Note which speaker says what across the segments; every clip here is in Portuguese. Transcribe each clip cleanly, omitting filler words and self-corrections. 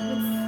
Speaker 1: Yes.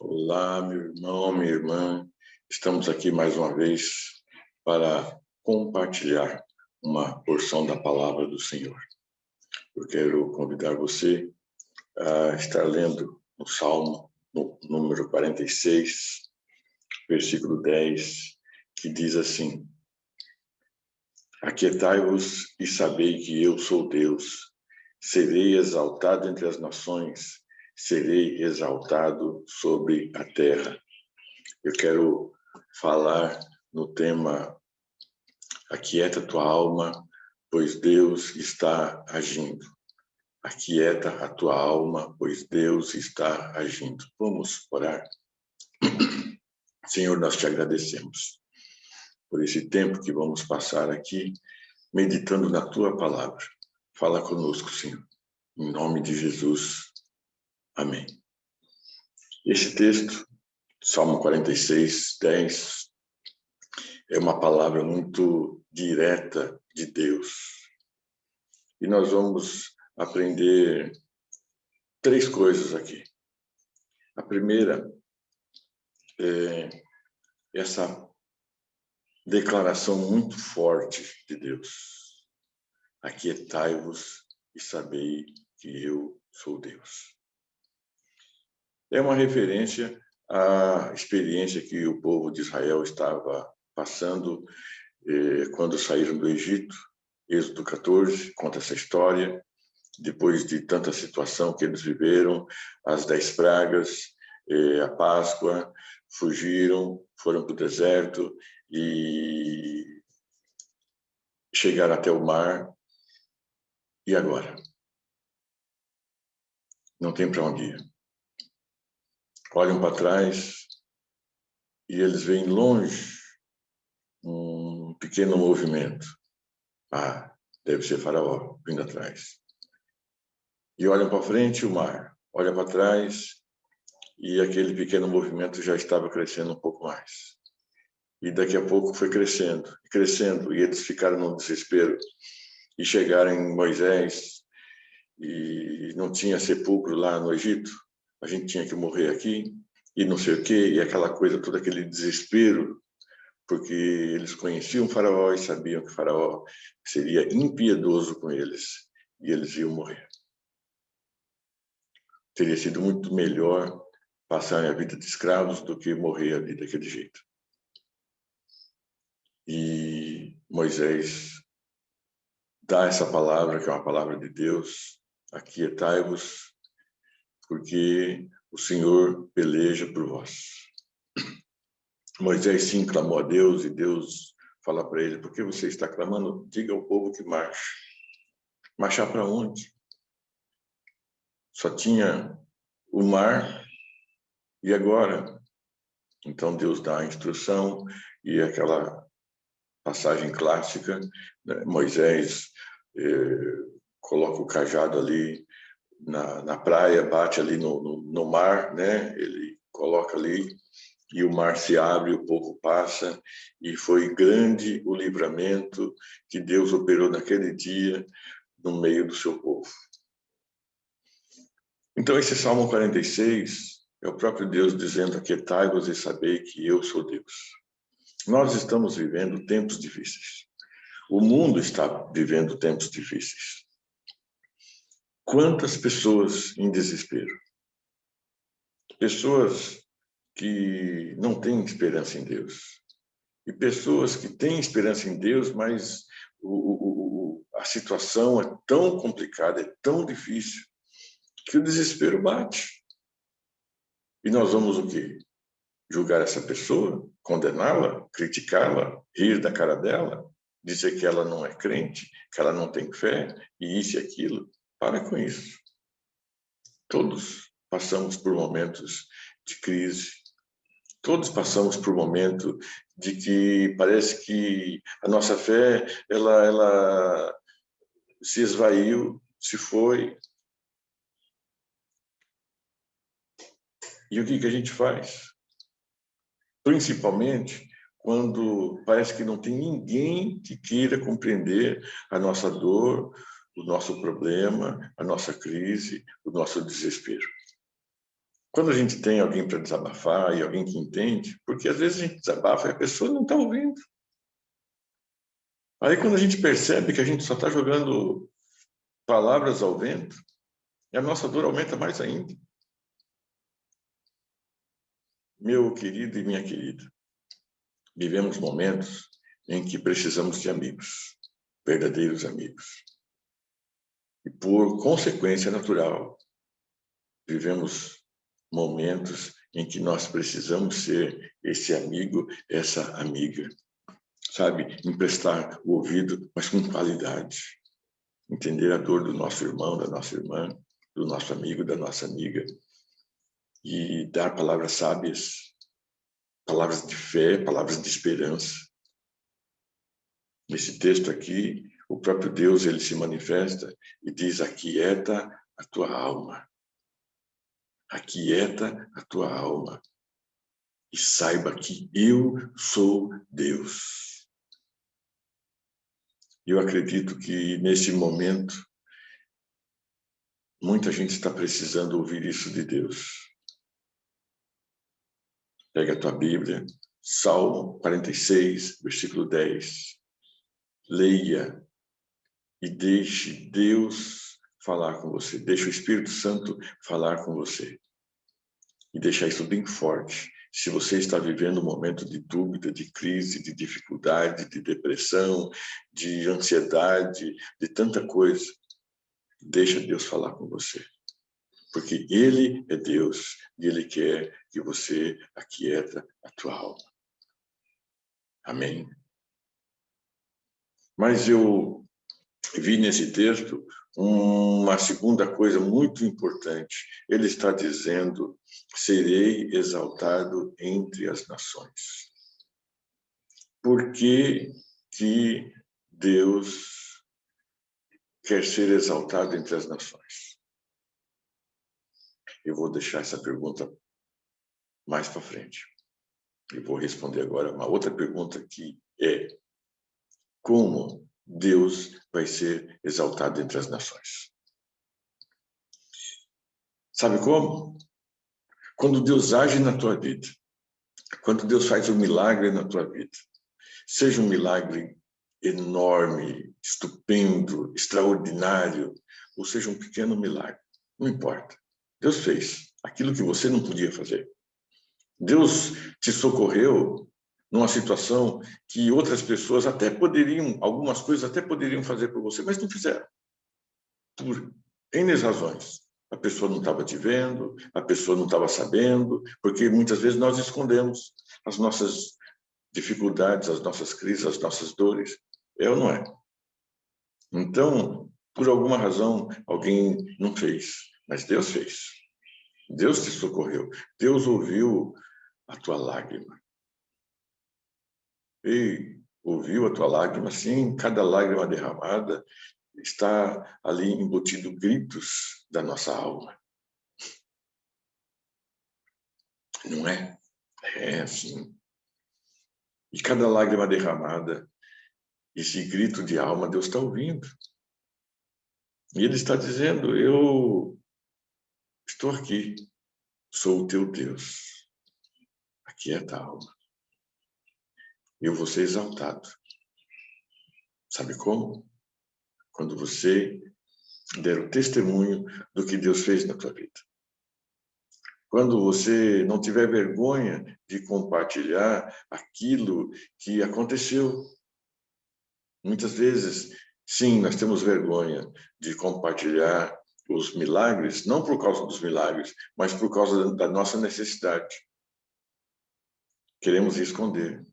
Speaker 1: Olá, meu irmão, minha irmã. Estamos aqui mais uma vez para compartilhar uma porção da palavra do Senhor. Eu quero convidar você a estar lendo o Salmo, no número 46, versículo 10, que diz assim: Aquietai-vos e sabei que eu sou Deus. Serei exaltado entre as nações, serei exaltado sobre a terra. Eu quero falar no tema Aquieta tua alma, pois Deus está agindo. Aquieta a tua alma, pois Deus está agindo. Vamos orar. Senhor, nós te agradecemos por esse tempo que vamos passar aqui, meditando na tua palavra. Fala conosco, Senhor. Em nome de Jesus. Amém. Esse texto, Salmo 46, 10, é uma palavra muito direta de Deus. E nós vamos aprender 3 coisas aqui. A primeira é essa declaração muito forte de Deus. Aquietai-vos e sabei que eu sou Deus. É uma referência à experiência que o povo de Israel estava passando quando saíram do Egito. Êxodo 14 conta essa história. Depois de tanta situação que eles viveram, as 10 pragas, a Páscoa, fugiram, foram para o deserto e chegaram até o mar. E agora? Não tem para onde ir. Olham para trás e eles veem longe um pequeno movimento. Ah, deve ser Faraó vindo atrás. E olham para frente o mar. Olham para trás e aquele pequeno movimento já estava crescendo um pouco mais. E daqui a pouco foi crescendo, crescendo, e eles ficaram no desespero. E chegaram em Moisés, e não tinha sepulcro lá no Egito, a gente tinha que morrer aqui, e não sei o quê, e aquela coisa, todo aquele desespero, porque eles conheciam o Faraó e sabiam que o Faraó seria impiedoso com eles, e eles iam morrer. Teria sido muito melhor passarem a vida de escravos do que morrer ali daquele jeito. E Moisés dá essa palavra, que é uma palavra de Deus: aquietai-vos, porque o Senhor peleja por vós. Moisés sim clamou a Deus, e Deus fala para ele: por que você está clamando? Diga ao povo que marche. Marchar para onde? Só tinha o mar, e agora? Então Deus dá a instrução, e aquela passagem clássica, né? Moisés coloca o cajado ali na praia, bate ali no mar, né? Ele coloca ali e o mar se abre, o povo passa, e foi grande o livramento que Deus operou naquele dia no meio do seu povo. Então esse Salmo 46 é o próprio Deus dizendo: aquietai-vos e sabei que eu sou Deus. Nós estamos vivendo tempos difíceis. O mundo está vivendo tempos difíceis. Quantas pessoas em desespero? Pessoas que não têm esperança em Deus. E pessoas que têm esperança em Deus, mas a situação é tão complicada, é tão difícil, que o desespero bate. E nós vamos o quê? Julgar essa pessoa? Condená-la? Criticá-la? Rir da cara dela? Dizer que ela não é crente? Que ela não tem fé? E isso e aquilo? Para com isso. Todos passamos por momentos de crise. Todos passamos por momentos de que parece que a nossa fé ela se esvaiu, se foi. E o que a gente faz? Principalmente quando parece que não tem ninguém que queira compreender a nossa dor, o nosso problema, a nossa crise, o nosso desespero. Quando a gente tem alguém para desabafar e alguém que entende, porque às vezes a gente desabafa e a pessoa não está ouvindo. Aí quando a gente percebe que a gente só está jogando palavras ao vento, a nossa dor aumenta mais ainda. Meu querido e minha querida, vivemos momentos em que precisamos de amigos, verdadeiros amigos. E por consequência natural, vivemos momentos em que nós precisamos ser esse amigo, essa amiga. Sabe, emprestar o ouvido, mas com qualidade. Entender a dor do nosso irmão, da nossa irmã, do nosso amigo, da nossa amiga. E dar palavras sábias, palavras de fé, palavras de esperança. Nesse texto aqui, o próprio Deus ele se manifesta e diz: aquieta a tua alma. Aquieta a tua alma. E saiba que eu sou Deus. Eu acredito que nesse momento muita gente está precisando ouvir isso de Deus. Pega a tua Bíblia, Salmo 46, versículo 10. Leia e deixe Deus falar com você. Deixe o Espírito Santo falar com você. E deixar isso bem forte. Se você está vivendo um momento de dúvida, de crise, de dificuldade, de depressão, de ansiedade, de tanta coisa, deixa Deus falar com você. Porque Ele é Deus e Ele quer que você aquieta a tua alma. Amém? Mas eu vi nesse texto uma segunda coisa muito importante. Ele está dizendo: serei exaltado entre as nações. Por que que Deus quer ser exaltado entre as nações? Eu vou deixar essa pergunta mais para frente. Eu vou responder agora uma outra pergunta que é: como Deus vai ser exaltado entre as nações? Sabe como? Quando Deus age na tua vida, quando Deus faz um milagre na tua vida, seja um milagre enorme, estupendo, extraordinário, ou seja um pequeno milagre, não importa. Deus fez aquilo que você não podia fazer. Deus te socorreu numa situação que outras pessoas até poderiam, algumas coisas até poderiam fazer por você, mas não fizeram. Por N razões. A pessoa não estava te vendo, a pessoa não estava sabendo, porque muitas vezes nós escondemos as nossas dificuldades, as nossas crises, as nossas dores. É ou não é? Então, por alguma razão, alguém não fez, mas Deus fez. Deus te socorreu. Deus ouviu a tua lágrima. E ouviu a tua lágrima, sim, cada lágrima derramada está ali embutido gritos da nossa alma. Não é? É assim. E cada lágrima derramada, esse grito de alma, Deus está ouvindo. E Ele está dizendo: eu estou aqui, sou o teu Deus. Aquieta a alma. Eu vou ser exaltado. Sabe como? Quando você deram testemunho do que Deus fez na tua vida. Quando você não tiver vergonha de compartilhar aquilo que aconteceu. Muitas vezes, sim, nós temos vergonha de compartilhar os milagres, não por causa dos milagres, mas por causa da nossa necessidade. Queremos esconder.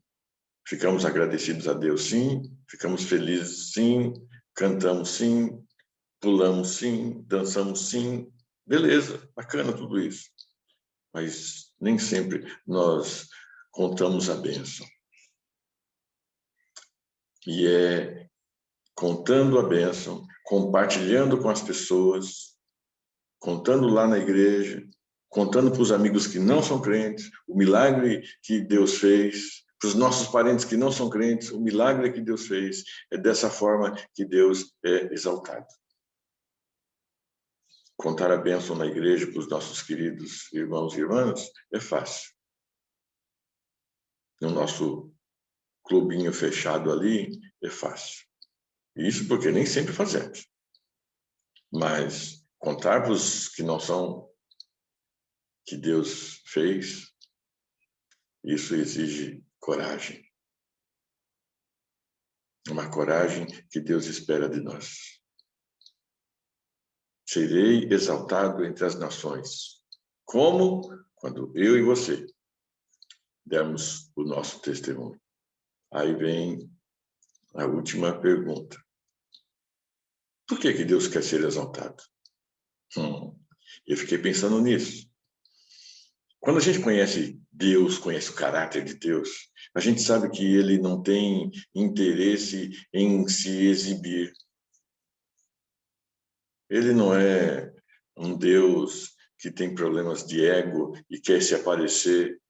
Speaker 1: Ficamos agradecidos a Deus, sim. Ficamos felizes, sim. Cantamos, sim. Pulamos, sim. Dançamos, sim. Beleza, bacana tudo isso. Mas nem sempre nós contamos a bênção. E é contando a bênção, compartilhando com as pessoas, contando lá na igreja, contando para os amigos que não são crentes, o milagre que Deus fez, para os nossos parentes que não são crentes, o milagre que Deus fez. É dessa forma que Deus é exaltado. Contar a bênção na igreja para os nossos queridos irmãos e irmãs é fácil. No nosso clubinho fechado ali, é fácil. Isso porque nem sempre fazemos. Mas contar para os que não são, que Deus fez, isso exige coragem. Uma coragem que Deus espera de nós. Serei exaltado entre as nações. Como? Quando eu e você dermos o nosso testemunho. Aí vem a última pergunta. Por que Deus quer ser exaltado? Eu fiquei pensando nisso. Quando a gente conhece Deus, conhece o caráter de Deus, a gente sabe que ele não tem interesse em se exibir. Ele não é um Deus que tem problemas de ego e quer se aparecer.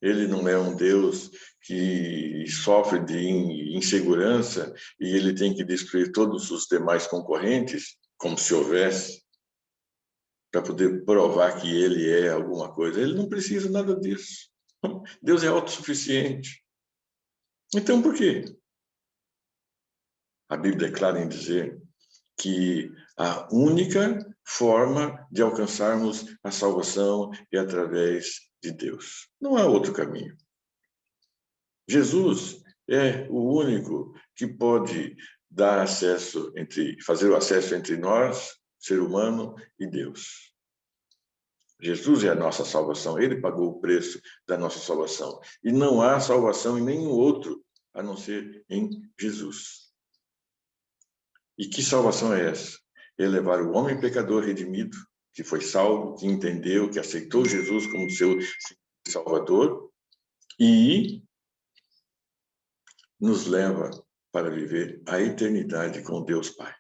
Speaker 1: Ele não é um Deus que sofre de insegurança e ele tem que destruir todos os demais concorrentes, como se houvesse, para poder provar que ele é alguma coisa. Ele não precisa nada disso. Deus é autossuficiente. Então, por quê? A Bíblia é clara em dizer que a única forma de alcançarmos a salvação é através de Deus. Não há outro caminho. Jesus é o único que pode dar acesso fazer o acesso entre nós, ser humano, e Deus. Jesus é a nossa salvação, ele pagou o preço da nossa salvação. E não há salvação em nenhum outro, a não ser em Jesus. E que salvação é essa? É levar o homem pecador redimido, que foi salvo, que entendeu, que aceitou Jesus como seu Salvador, e nos leva para viver a eternidade com Deus Pai.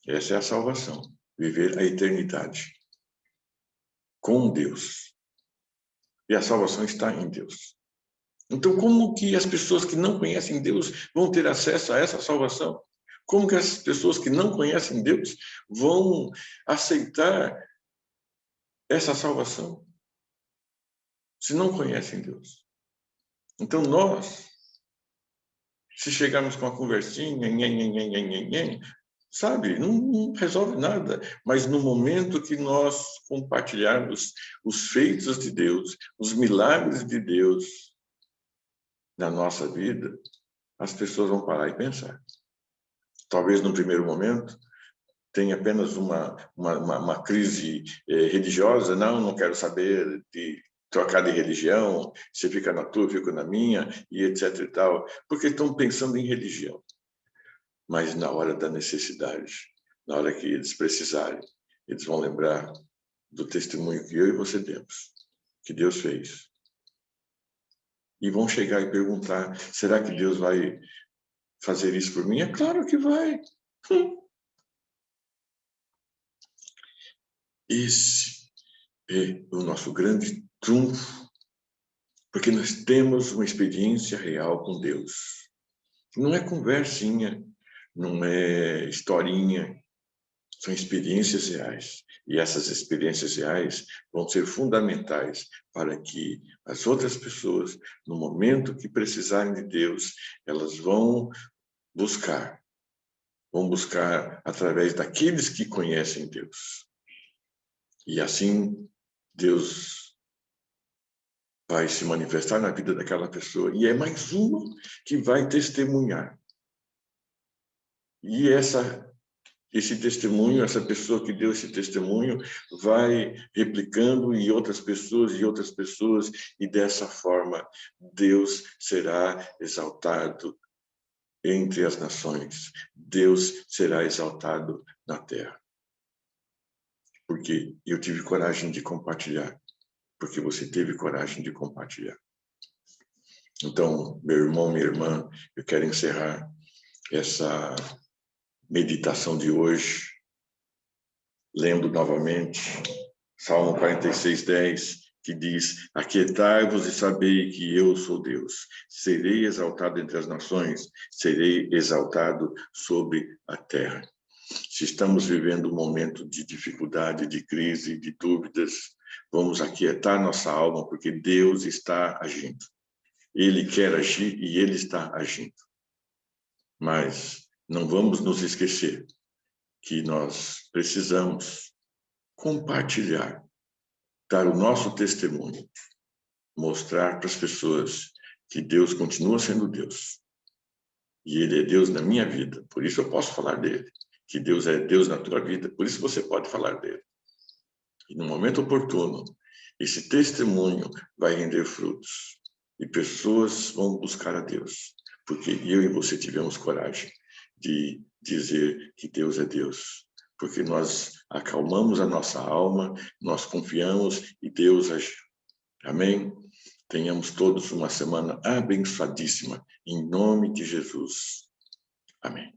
Speaker 1: Essa é a salvação, viver a eternidade com Deus. E a salvação está em Deus. Então, como que as pessoas que não conhecem Deus vão ter acesso a essa salvação? Como que as pessoas que não conhecem Deus vão aceitar essa salvação se não conhecem Deus? Então, nós, se chegarmos com uma conversinha, sabe, não resolve nada. Mas no momento que nós compartilharmos os feitos de Deus, os milagres de Deus na nossa vida, as pessoas vão parar e pensar. Talvez no primeiro momento tenha apenas uma crise religiosa, não quero saber de trocar de religião, você fica na tua, eu fico na minha, e etc e tal, porque estão pensando em religião. Mas na hora da necessidade, na hora que eles precisarem, eles vão lembrar do testemunho que eu e você demos, que Deus fez. E vão chegar e perguntar, será que Deus vai fazer isso por mim? É claro que vai. Esse é o nosso grande trunfo, porque nós temos uma experiência real com Deus. Não é conversinha, não é historinha, são experiências reais. E essas experiências reais vão ser fundamentais para que as outras pessoas, no momento que precisarem de Deus, elas vão buscar vão buscar através daqueles que conhecem Deus. E assim, Deus vai se manifestar na vida daquela pessoa. E é mais uma que vai testemunhar. E esse testemunho, essa pessoa que deu esse testemunho, vai replicando e outras pessoas, e dessa forma Deus será exaltado entre as nações. Deus será exaltado na terra. Porque eu tive coragem de compartilhar. Porque você teve coragem de compartilhar. Então, meu irmão, minha irmã, eu quero encerrar essa meditação de hoje, lendo novamente Salmo 46:10, que diz: aquietai-vos e sabei que eu sou Deus. Serei exaltado entre as nações, serei exaltado sobre a terra. Se estamos vivendo um momento de dificuldade, de crise, de dúvidas, vamos aquietar nossa alma, porque Deus está agindo. Ele quer agir e Ele está agindo. Mas não vamos nos esquecer que nós precisamos compartilhar, dar o nosso testemunho, mostrar para as pessoas que Deus continua sendo Deus. E Ele é Deus na minha vida, por isso eu posso falar dele. Que Deus é Deus na tua vida, por isso você pode falar dele. E no momento oportuno, esse testemunho vai render frutos. E pessoas vão buscar a Deus. Porque eu e você tivemos coragem de dizer que Deus é Deus. Porque nós acalmamos a nossa alma, nós confiamos e Deus agiu. Amém? Tenhamos todos uma semana abençoadíssima, em nome de Jesus. Amém.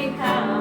Speaker 2: pecado.